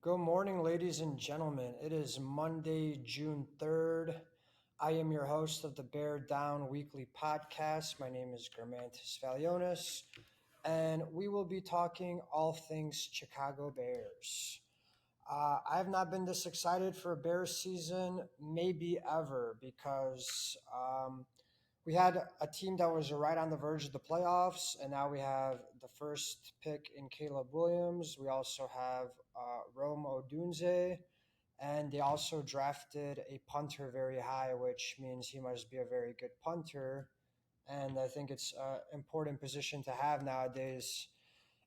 Good morning, ladies and gentlemen. It is Monday, June 3rd. I am your host of the Beardown weekly podcast. My name is Germantis Valionis, and we will be talking all things Chicago Bears. I have not been this excited for a Bears season, maybe ever, because we had a team that was right on the verge of the playoffs, and now we have the first pick in Caleb Williams. We also have Rome Odunze, and they also drafted a punter very high, which means he must be a very good punter. And I think it's an important position to have nowadays,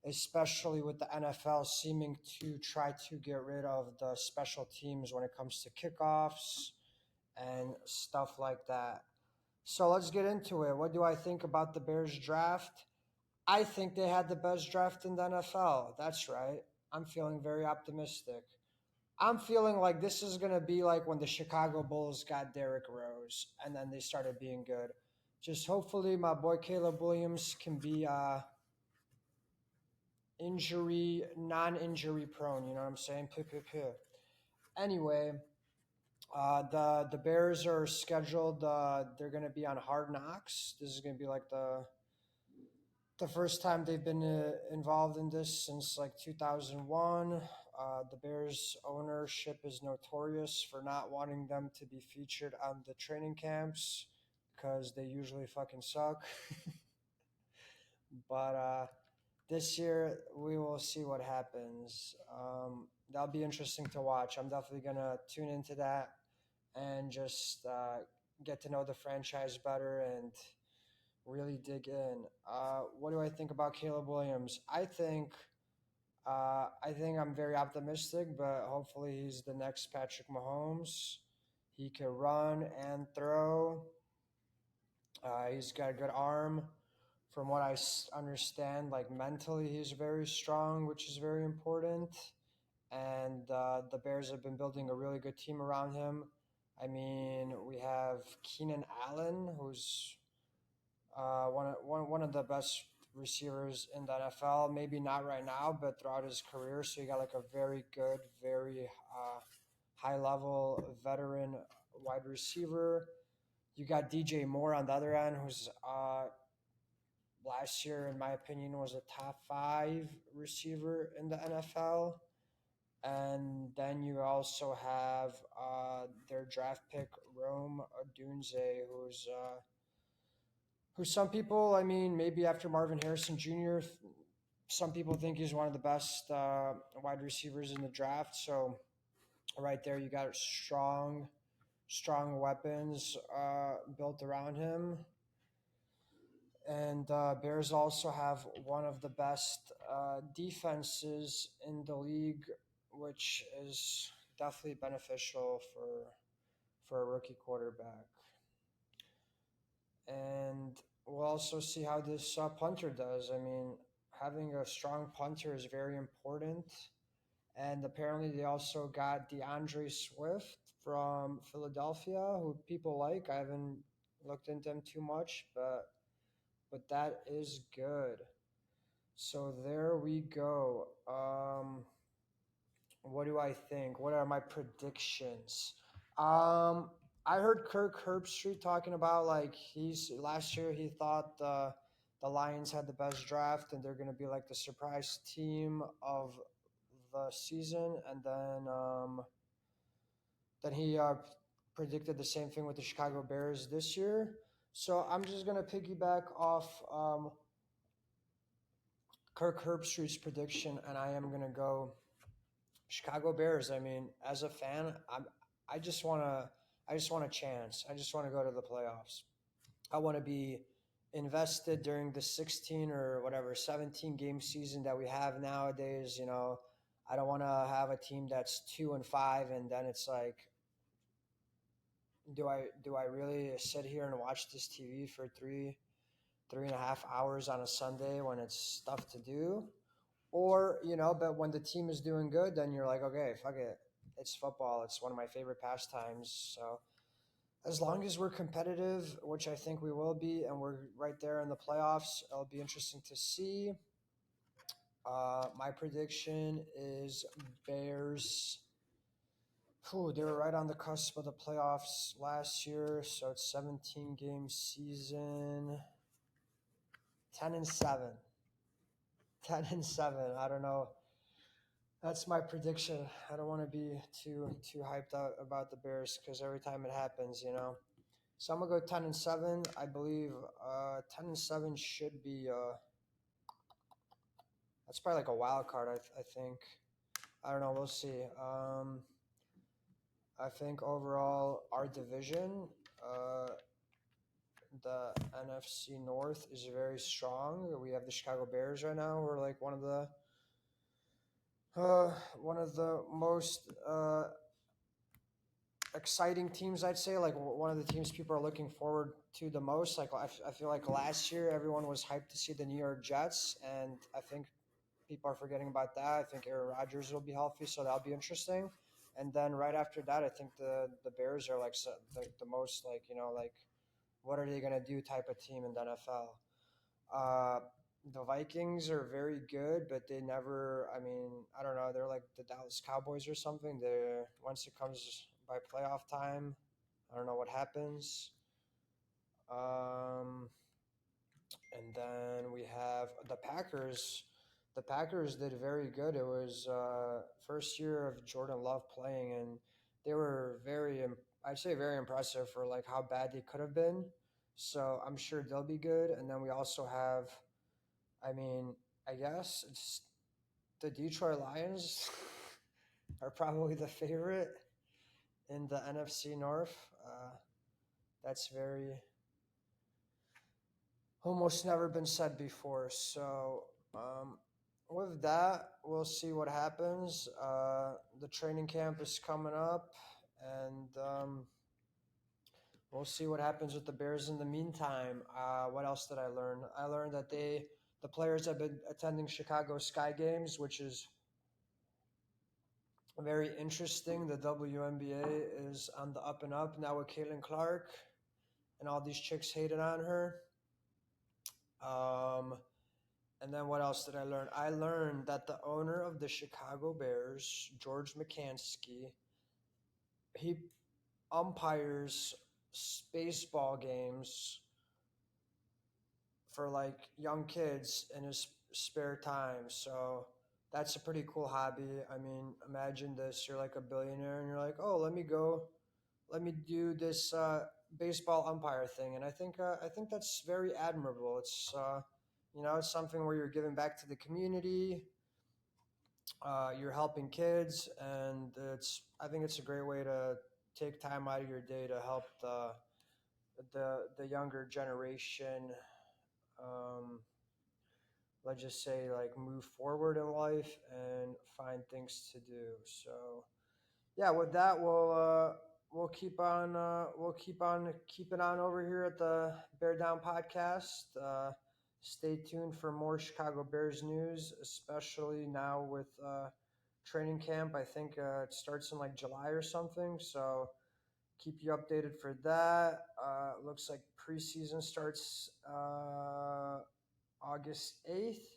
especially with the NFL seeming to try to get rid of the special teams when it comes to kickoffs and stuff like that. So let's get into it. What do I think about the Bears draft? I think they had the best draft in the NFL. That's right. I'm feeling very optimistic. I'm feeling like this is going to be like when the Chicago Bulls got Derrick Rose and then they started being good. Just hopefully my boy Caleb Williams can be non-injury prone. You know what I'm saying? Anyway, the Bears are scheduled. They're going to be on Hard Knocks. This is going to be like the first time they've been involved in this since like 2001. The Bears ownership is notorious for not wanting them to be featured on the training camps because they usually fucking suck. But this year we will see what happens. That'll be interesting to watch. I'm definitely gonna tune into that and just get to know the franchise better and really dig in. What do I think about Caleb Williams? I think I'm very optimistic, but hopefully he's the next Patrick Mahomes. He can run and throw. He's got a good arm. From what I understand, like mentally, he's very strong, which is very important. And the Bears have been building a really good team around him. I mean, we have Keenan Allen, who's one of the best receivers in the NFL. Maybe not right now, but throughout his career. So you got like a very good, very high level veteran wide receiver. You got DJ Moore on the other end, who's last year, in my opinion, was a top five receiver in the NFL. And then you also have their draft pick, Rome Odunze, who some people, I mean, maybe after Marvin Harrison Jr., some people think he's one of the best wide receivers in the draft. So right there, you got strong weapons built around him. And Bears also have one of the best defenses in the league, which is definitely beneficial for a rookie quarterback. And we'll also see how this punter does. I mean, having a strong punter is very important. And apparently, they also got DeAndre Swift from Philadelphia, who people like. I haven't looked into him too much, but that is good. So there we go. What do I think? What are my predictions? Um, I heard Kirk Herbstreit talking about like he's last year he thought the Lions had the best draft and they're going to be like the surprise team of the season, and then he predicted the same thing with the Chicago Bears this year. So I'm just going to piggyback off Kirk Herbstreit's prediction, and I am going to go Chicago Bears. I mean, as a fan, I just want to I just want a chance. I just want to go to the playoffs. I want to be invested during the 16 or whatever 17 game season that we have nowadays. I don't want to have a team that's 2-5 and then it's like, do I really sit here and watch this TV for three and a half hours on a Sunday when it's stuff to do? Or, but when the team is doing good, then you're like, okay, fuck it. It's football. It's one of my favorite pastimes. So as long as we're competitive, which I think we will be, and we're right there in the playoffs, it'll be interesting to see. My prediction is Bears. They were right on the cusp of the playoffs last year, so it's 17-game season. 10-7. 10-7. I don't know. That's my prediction. I don't want to be too hyped out about the Bears because every time it happens. So I'm gonna go 10-7. I believe 10-7 should be that's probably like a wild card. I think. I don't know. We'll see. I think overall our division, uh, the NFC North, is very strong. We have the Chicago Bears right now. We're like one of the most exciting teams, I'd say. Like one of the teams people are looking forward to the most. Like I feel like last year everyone was hyped to see the New York Jets, and I think people are forgetting about that. I think Aaron Rodgers will be healthy, so that'll be interesting. And then right after that, I think the Bears are like the most like like what are they gonna do type of team in the NFL. Uh, the Vikings are very good, but they never. I mean, I don't know. They're like the Dallas Cowboys or something. They're once it comes by playoff time, I don't know what happens. Um, and then we have the Packers. The Packers did very good. It was first year of Jordan Love playing, and they were I'd say very impressive for like how bad they could have been. So I'm sure they'll be good. And then we also have, I mean, I guess it's the Detroit Lions are probably the favorite in the NFC North. That's very almost never been said before. So with that, we'll see what happens. The training camp is coming up, and we'll see what happens with the Bears in the meantime. What else did I learn? I learned that the players have been attending Chicago Sky games, which is very interesting. The WNBA is on the up and up now with Caitlin Clark, and all these chicks hated on her. Um, And then what else did I learn? I learned that the owner of the Chicago Bears, George McCansky, he umpires baseball games for like young kids in his spare time. So that's a pretty cool hobby. I mean, imagine this: you're like a billionaire, and you're like, "Oh, let me do this baseball umpire thing." And I think that's very admirable. It's something where you're giving back to the community. You're helping kids, and I think it's a great way to take time out of your day to help the younger generation. Um, let's just say like move forward in life and find things to do. So yeah, with that, we'll keep on keeping on over here at the Bear Down podcast. Stay tuned for more Chicago Bears news, especially now with training camp. I think it starts in like July or something. So keep you updated for that. Looks like preseason starts August 8th,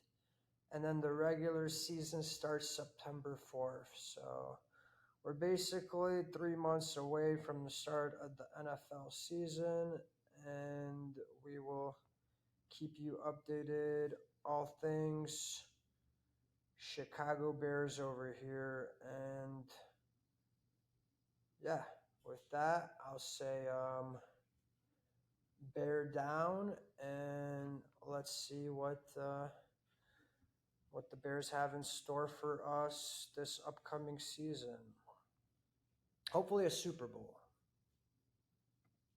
and then the regular season starts September 4th. So we're basically 3 months away from the start of the NFL season, and we will keep you updated. All things Chicago Bears over here. And yeah, with that, I'll say bear down, and let's see what the Bears have in store for us this upcoming season. Hopefully a Super Bowl.